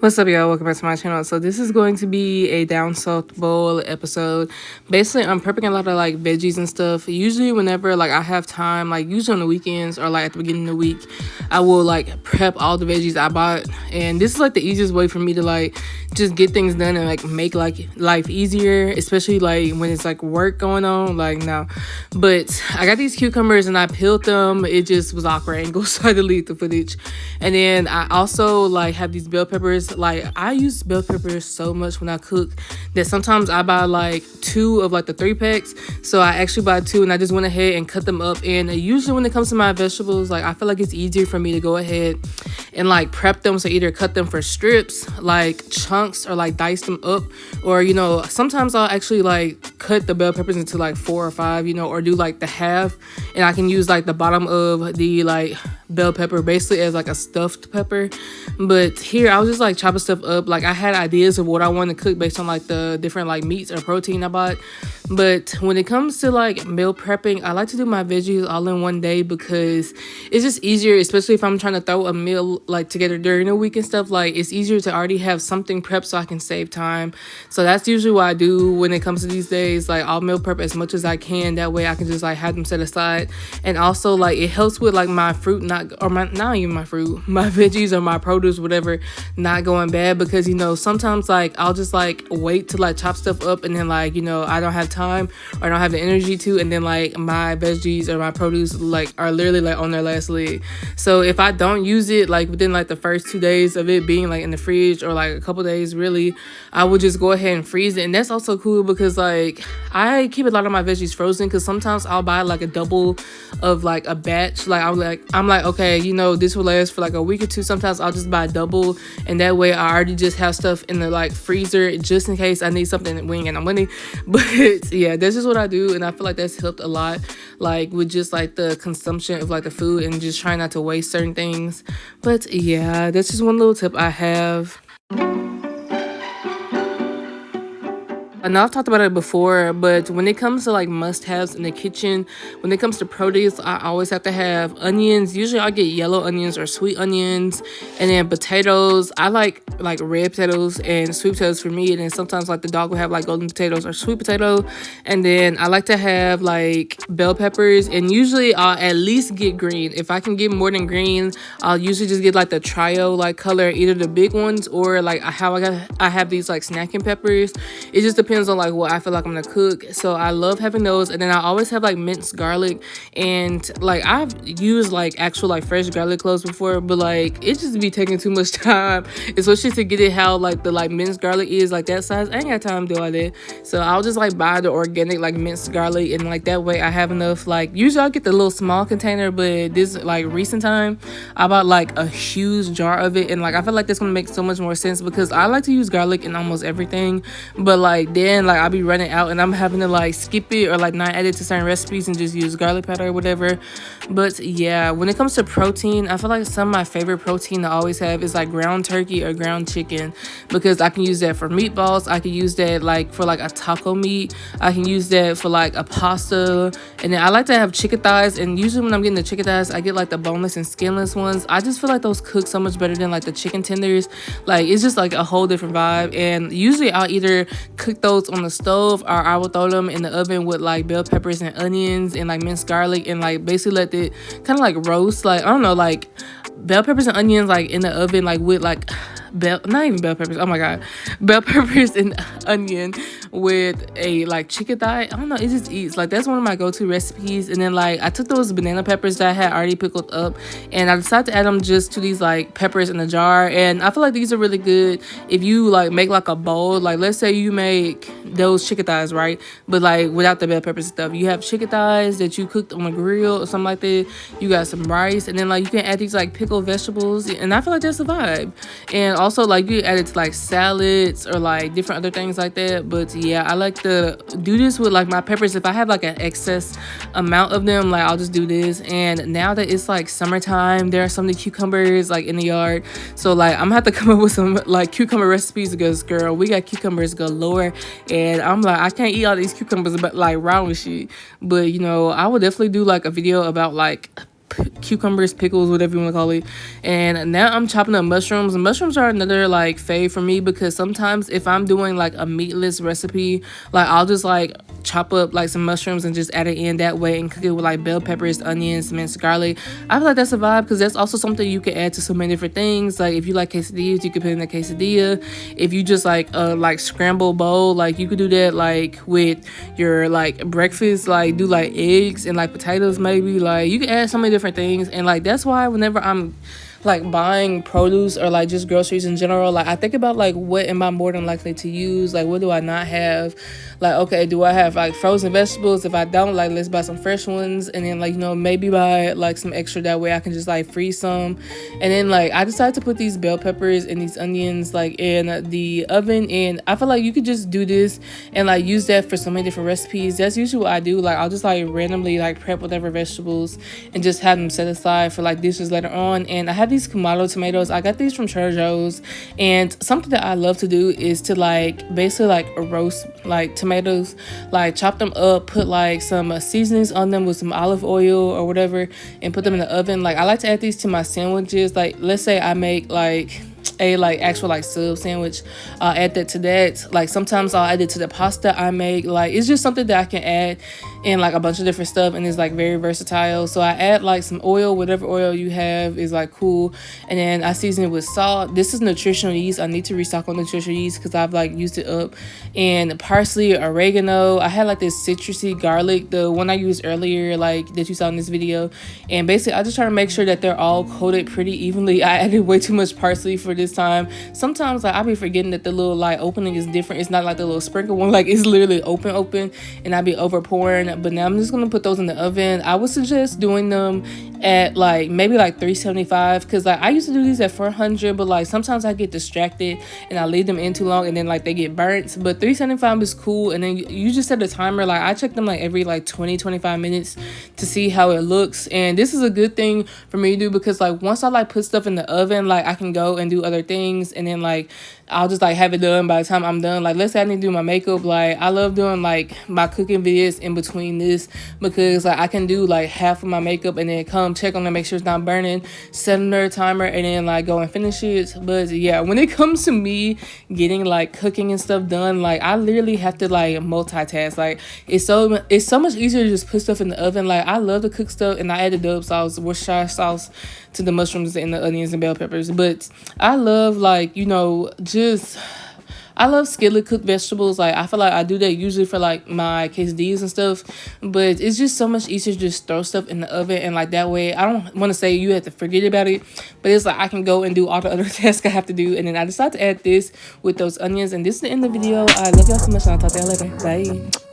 What's up, y'all? Welcome back to my channel. So this is going to be a down south bowl episode. Basically, I'm prepping a lot of like veggies and stuff. Usually whenever like I have time, like usually on the weekends or like at the beginning of the week, I will like prep all the veggies I bought. And this is like the easiest way for me to like just get things done and like make like life easier, especially like when it's like work going on, like now. But I got these cucumbers and I peeled them. It just was awkward angle, so I deleted the footage. And then I also like have these bell peppers. Like I use bell peppers so much when I cook that sometimes I buy like 2 of like the 3 packs. So I actually buy 2 and I just went ahead and cut them up. And usually when it comes to my vegetables, like I feel like it's easier for me to go ahead and like prep them. So either cut them for strips, like chunks, or like dice them up, or you know, sometimes I'll actually like cut the bell peppers into like 4 or 5, you know, or do like the half, and I can use like the bottom of the like bell pepper basically as like a stuffed pepper. But here I was just like chopping stuff up. Like I had ideas of what I want to cook based on like the different like meats or protein I bought. But when it comes to like meal prepping, I like to do my veggies all in one day because it's just easier, especially if I'm trying to throw a meal like together during the week and stuff. Like it's easier to already have something prepped so I can save time. So that's usually what I do when it comes to these days. Like I'll meal prep as much as I can, that way I can just like have them set aside. And also like it helps with like my fruit not even my fruit, my veggies or my produce, whatever, not going bad. Because you know, sometimes like I'll just like wait to like chop stuff up and then like, you know, I don't have time or I don't have the energy to, and then like my veggies or my produce like are literally like on their last leg. So if I don't use it like within like the first 2 days of it being like in the fridge, or like a couple days really, I would just go ahead and freeze it. And that's also cool because like I keep a lot of my veggies frozen, because sometimes I'll buy like a double of like a batch. Like I'm like okay, you know, this will last for like a week or 2. Sometimes I'll just buy double, and that way I already just have stuff in the like freezer just in case I need something when and I'm winning. But yeah, that's just what I do, and I feel like that's helped a lot, like with just like the consumption of like the food and just trying not to waste certain things. But yeah, that's just one little tip I have. I know I've talked about it before, but when it comes to like must-haves in the kitchen, when it comes to produce, I always have to have onions. Usually I'll get yellow onions or sweet onions, and then potatoes. I like red potatoes and sweet potatoes for me, and then sometimes like the dog will have like golden potatoes or sweet potato. And then I like to have like bell peppers, and usually I'll at least get green. If I can get more than green, I'll usually just get like the trio like color, either the big ones or like how I have these like snacking peppers. It just depends on like what I feel like I'm gonna cook. So I love having those. And then I always have like minced garlic, and like I've used like actual like fresh garlic cloves before, but like it just be taking too much time, especially to get it how like the like minced garlic is like that size. I ain't got time to do all that, so I'll just like buy the organic like minced garlic, and like that way I have enough. Like usually I'll get the little small container, but this like recent time I bought like a huge jar of it, and like I feel like that's gonna make so much more sense because I like to use garlic in almost everything. But like then like I'll be running out and I'm having to like skip it or like not add it to certain recipes and just use garlic powder or whatever. But yeah, when it comes to protein, I feel like some of my favorite protein to always have is like ground turkey or ground chicken, because I can use that for meatballs. I can use that like for like a taco meat. I can use that for like a pasta. And then I like to have chicken thighs, and usually when I'm getting the chicken thighs, I get like the boneless and skinless ones. I just feel like those cook so much better than like the chicken tenders. Like it's just like a whole different vibe. And usually I'll either cook those on the stove, or I will throw them in the oven with like bell peppers and onions and like minced garlic, and like basically let it kind of like roast, like I don't know, like bell peppers and onions like in the oven, like with like not even bell peppers, oh my god, bell peppers and onion with a like chicken thigh. I don't know, it just eats like, that's one of my go-to recipes. And then like I took those banana peppers that I had already pickled up, and I decided to add them just to these like peppers in a jar. And I feel like these are really good if you like make like a bowl. Like let's say you make those chicken thighs, right, but like without the bell peppers and stuff. You have chicken thighs that you cooked on a grill or something like that. You got some rice, and then like you can add these like pickled vegetables, and I feel like that's a vibe. And also like you add it to like salads or like different other things like that. But yeah, I like to do this with like my peppers. If I have like an excess amount of them, like I'll just do this. And now that it's like summertime, there are some of the cucumbers like in the yard, so like I'm gonna have to come up with some like cucumber recipes, because girl, we got cucumbers galore. And I'm like, I can't eat all these cucumbers but like raw and shit. But you know, I will definitely do like a video about like cucumbers, pickles, whatever you want to call it. And now I'm chopping up mushrooms. Mushrooms are another like fave for me, because sometimes if I'm doing like a meatless recipe, like I'll just like chop up like some mushrooms and just add it in that way and cook it with like bell peppers, onions, minced garlic. I feel like that's a vibe, because that's also something you can add to so many different things. Like if you like quesadillas, you could put in a quesadilla. If you just like scrambled bowl, like you could do that like with your like breakfast, like do like eggs and like potatoes maybe. Like you can add so many different things. And like that's why whenever I'm like buying produce or like just groceries in general, like I think about like what am I more than likely to use, like what do I not have. Like, okay, do I have like frozen vegetables? If I don't, like let's buy some fresh ones, and then like, you know, maybe buy like some extra, that way I can just like freeze some. And then like I decided to put these bell peppers and these onions like in the oven, and I feel like you could just do this and like use that for so many different recipes. That's usually what I do. Like I'll just like randomly like prep whatever vegetables and just have them set aside for like dishes later on. And I have these Kamado tomatoes. I got these from Trader Joe's, and something that I love to do is to like basically like roast like tomatoes, like chop them up, put like some seasonings on them with some olive oil or whatever, and put them in the oven. Like I like to add these to my sandwiches. Like let's say I make like a like actual like sub sandwich, I'll add that to that. Like sometimes I'll add it to the pasta I make. Like it's just something that I can add in like a bunch of different stuff, and it's like very versatile. So I add like some oil, whatever oil you have is like cool, and then I season it with salt. This is nutritional yeast. I need to restock on nutritional yeast because I've like used it up. And parsley, oregano. I had like this citrusy garlic, the one I used earlier, like that you saw in this video. And basically I just try to make sure that they're all coated pretty evenly. I added way too much parsley for this time. Sometimes like I'll be forgetting that the little like opening is different. It's not like the little sprinkle one, like it's literally open, and I'll be over pouring. But now I'm just gonna put those in the oven. I would suggest doing them at like maybe like 375, because like I used to do these at 400, but like sometimes I get distracted and I leave them in too long and then like they get burnt. But 375 is cool. And then you just set a timer. Like I check them like every like 20-25 minutes to see how it looks. And this is a good thing for me to do, because like once I like put stuff in the oven, like I can go and do other things, and then like I'll just like have it done by the time I'm done. Like let's say I need to do my makeup, like I love doing like my cooking videos in between this, because like I can do like half of my makeup and then come check on it, make sure it's not burning, set another timer, and then like go and finish it. But yeah, when it comes to me getting like cooking and stuff done, like I literally have to like multitask. Like it's so much easier to just put stuff in the oven. Like I love to cook stuff, and I add the Dub sauce, Worcestershire sauce to the mushrooms and the onions and bell peppers. But I love like, you know, I love skillet cooked vegetables. Like I feel like I do that usually for like my quesadillas and stuff, but it's just so much easier to just throw stuff in the oven. And like that way, I don't want to say you have to forget about it, but it's like I can go and do all the other tasks I have to do. And then I decided to add this with those onions. And this is the end of the video. I love y'all so much, and I'll talk to y'all later. Bye.